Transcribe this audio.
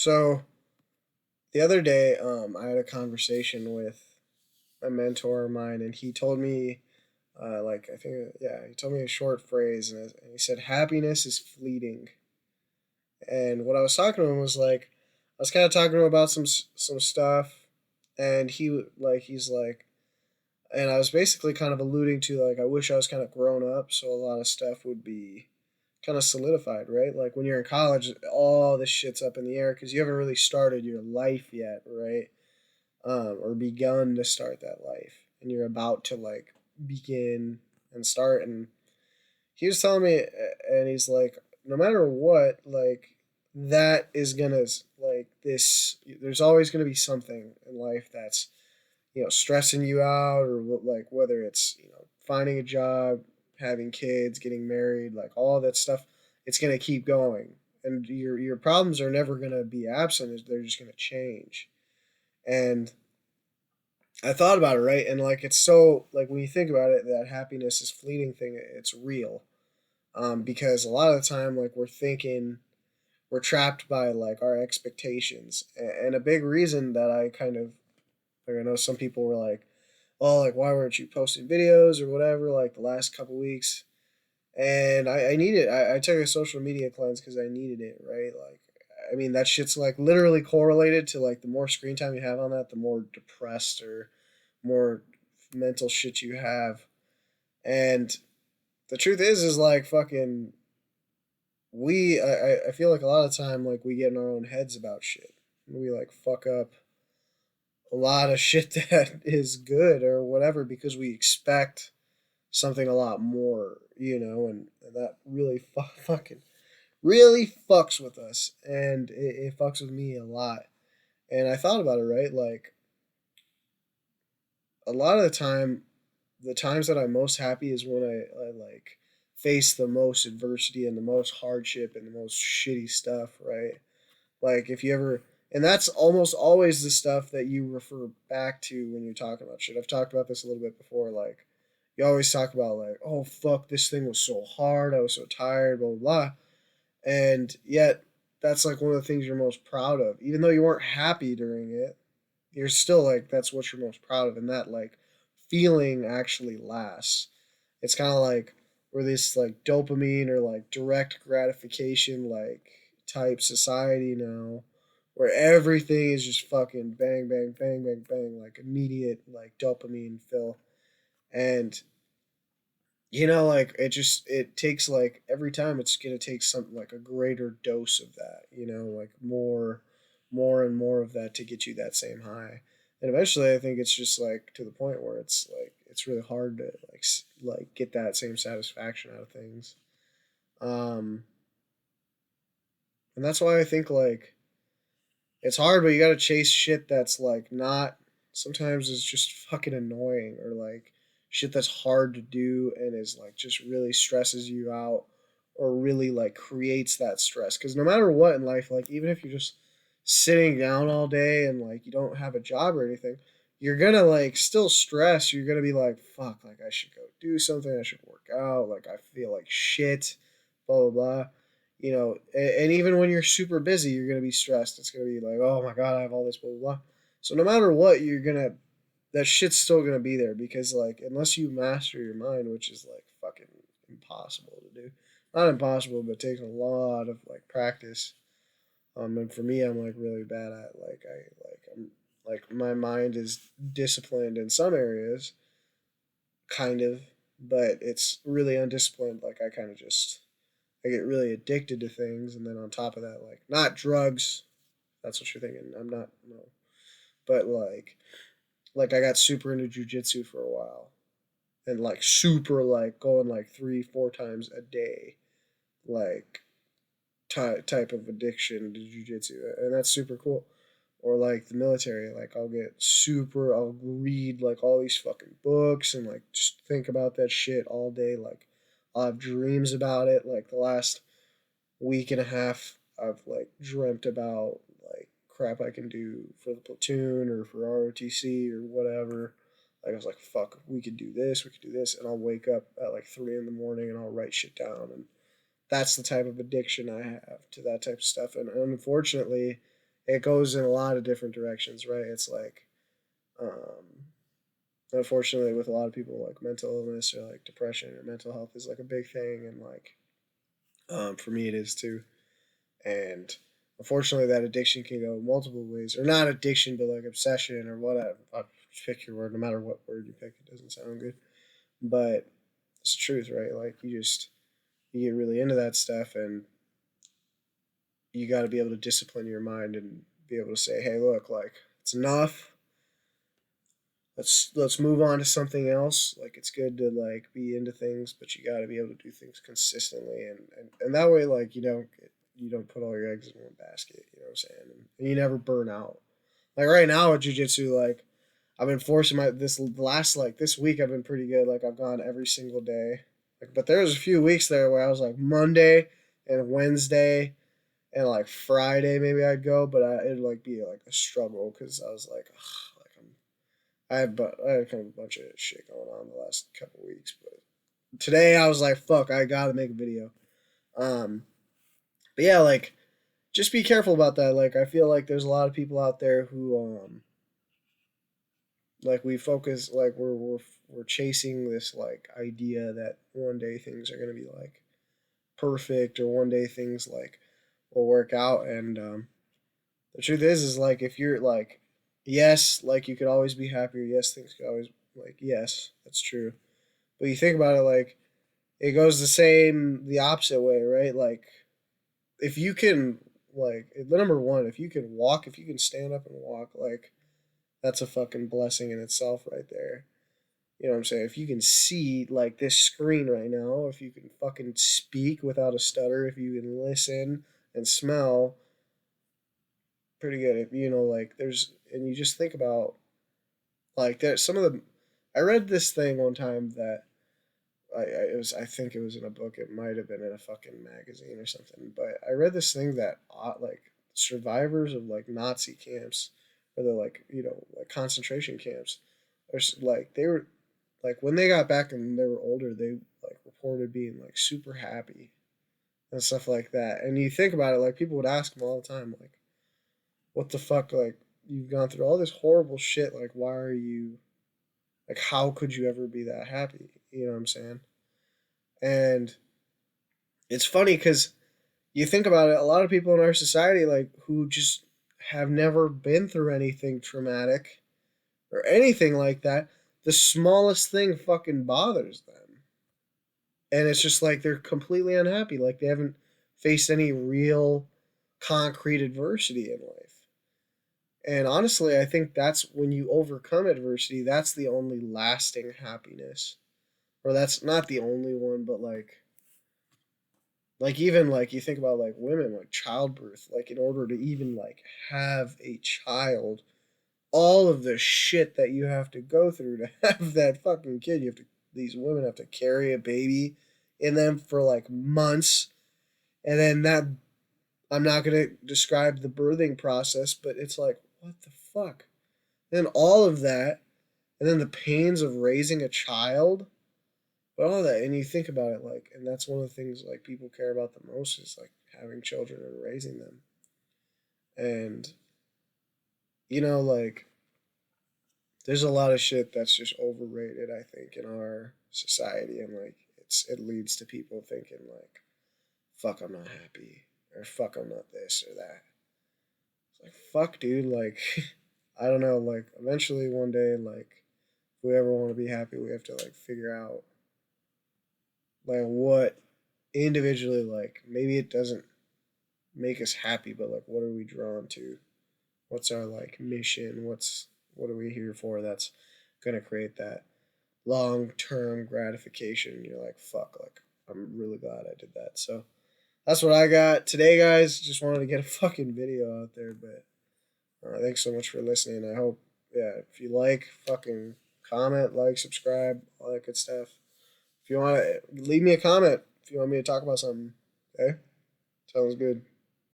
So the other day, I had a conversation with a mentor of mine, and he told me, I think, yeah, he told me a short phrase, and he said, "Happiness is fleeting." And what I was talking to him was like, I was kind of talking to him about some stuff, and he's like, and I was basically kind of alluding to like, I wish I was kind of grown up, so a lot of stuff would be kind of solidified, right? Like when you're in college, all this shit's up in the air because you haven't really started your life yet, right? Or begun to start that life, and you're about to like begin and start. And he was telling me, and he's like, no matter what, like that is gonna like this. There's always gonna be something in life that's stressing you out, or like whether it's finding a job, having kids, getting married, like all that stuff. It's gonna keep going, and your problems are never gonna be absent. They're just gonna change. And I thought about it, right? And like it's so like when you think about it, that happiness is fleeting thing. It's real, because a lot of the time, like we're trapped by like our expectations, and a big reason that I kind of like I know some people were like, "Oh, like why weren't you posting videos or whatever?" Like the last couple weeks, and I needed. I took a social media cleanse because I needed it, right? Like, I mean that shit's like literally correlated to like the more screen time you have on that, the more depressed or more mental shit you have. And the truth is like fucking I feel like a lot of time like we get in our own heads about shit. We like fuck up a lot of shit that is good or whatever because we expect something a lot more, and that really fucking really fucks with us, and it fucks with me a lot. And I thought about it, right? Like a lot of the time, the times that I'm most happy is when I like face the most adversity and the most hardship and the most shitty stuff, right? Like if you ever, and that's almost always the stuff that you refer back to when you're talking about shit. I've talked about this a little bit before. Like you always talk about like, oh fuck, this thing was so hard, I was so tired, blah blah blah, and yet that's like one of the things you're most proud of, even though you weren't happy during it. You're still like that's what you're most proud of, and that like feeling actually lasts. It's kind of like where this like dopamine or like direct gratification like type society now, where everything is just fucking bang bang bang bang bang like immediate like dopamine fill. And like it takes like every time it's gonna take something like a greater dose of that, like more and more of that to get you that same high. And eventually I think it's just like to the point where it's like it's really hard to like get that same satisfaction out of things. um and that's why I think like it's hard, but you gotta chase shit that's like not, sometimes it's just fucking annoying, or like shit that's hard to do and is like just really stresses you out, or really like creates that stress. Because no matter what in life, like even if you're just sitting down all day and like you don't have a job or anything, you're gonna like still stress. You're gonna be like, fuck, like I should go do something, I should work out, like I feel like shit, blah blah blah. And even when you're super busy, you're gonna be stressed. It's gonna be like, oh my god, I have all this blah blah blah. So no matter what, you're gonna, that shit's still gonna be there, because like unless you master your mind, which is like fucking impossible to do. Not impossible, but it takes a lot of like practice. And for me, I'm like really bad at I'm like my mind is disciplined in some areas, kind of, but it's really undisciplined. Like I kind of just I get really addicted to things, and then on top of that, like not drugs. That's what you're thinking. I'm not, no, but like I got super into jujitsu for a while, and like super like going like 3 4 times a day, like type of addiction to jujitsu, and that's super cool. Or like the military, like I'll read like all these fucking books and like just think about that shit all day. Like I'll have dreams about it. Like the last week and a half, I've like dreamt about like crap I can do for the platoon or for ROTC or whatever. Like I was like, fuck, we could do this, and I'll wake up at like 3 in the morning and I'll write shit down, and that's the type of addiction I have to that type of stuff. And unfortunately, it goes in a lot of different directions, right? It's like, unfortunately, with a lot of people, like mental illness or like depression or mental health is like a big thing, and like, for me, it is too. And unfortunately, that addiction can go multiple ways, or not addiction, but like obsession or whatever. Pick your word, no matter what word you pick, it doesn't sound good, but it's the truth, right? Like you get really into that stuff, and you got to be able to discipline your mind and be able to say, hey, look, like it's enough. Let's move on to something else. Like it's good to like be into things, but you got to be able to do things consistently, and that way, like you don't put all your eggs in one basket. You know what I'm saying? And you never burn out. Like right now with jujitsu, like I've been forcing my this last like this week I've been pretty good. Like I've gone every single day. Like, but there was a few weeks there where I was like Monday and Wednesday and like Friday maybe I'd go, but it'd like be like a struggle because I was like, ugh, like I had kind of a bunch of shit going on the last couple weeks, but today I was like, fuck, I gotta make a video. Um, but yeah, like just be careful about that. Like I feel like there's a lot of people out there who like we focus like we're chasing this like idea that one day things are gonna be like perfect or one day things like will work out, and the truth is like if you're like yes, like you could always be happier, yes, things could always like yes, that's true. But you think about it like it goes the opposite way, right? Like if you can like the number one, if you can walk, if you can stand up and walk, like that's a fucking blessing in itself right there. You know what I'm saying? If you can see like this screen right now, if you can fucking speak without a stutter, if you can listen and smell, pretty good. If you know, like there's, and you just think about like there's some of the. I read this thing one time that I think it was in a book. It might have been in a fucking magazine or something. But I read this thing that like survivors of like Nazi camps or the like like concentration camps, like they were like when they got back and they were older, they like reported being like super happy and stuff like that. And you think about it, like people would ask them all the time, like, "What the fuck? Like you've gone through all this horrible shit. Like why are you like how could you ever be that happy?" You know what I'm saying? And it's funny because you think about it, a lot of people in our society, like who just have never been through anything traumatic or anything like that, the smallest thing fucking bothers them. And it's just like they're completely unhappy. Like they haven't faced any real concrete adversity in life. And honestly, I think that's when you overcome adversity, that's the only lasting happiness. Or that's not the only one, but like even like you think about like women like childbirth, like in order to even like have a child, all of the shit that you have to go through to have that fucking kid, you have to these women have to carry a baby in them for like months, and then that I'm not going to describe the birthing process, but it's like what the fuck. Then all of that, and then the pains of raising a child, but all that, and you think about it like, and that's one of the things like people care about the most is like having children and raising them. And like there's a lot of shit that's just overrated, I think, in our society, and like it leads to people thinking like, fuck, I'm not happy, or fuck, I'm not this or that. It's like fuck, dude, like I don't know, like eventually one day, like if we ever want to be happy, we have to like figure out like what individually, like maybe it doesn't make us happy, but like what are we drawn to? What's our like mission? What are we here for? That's gonna create that long term gratification. You're like, fuck, like I'm really glad I did that. So that's what I got today, guys. Just wanted to get a fucking video out there, but thanks so much for listening. I hope, yeah, if you like, fucking comment, like, subscribe, all that good stuff. If you want to leave me a comment, if you want me to talk about something, okay? Sounds good.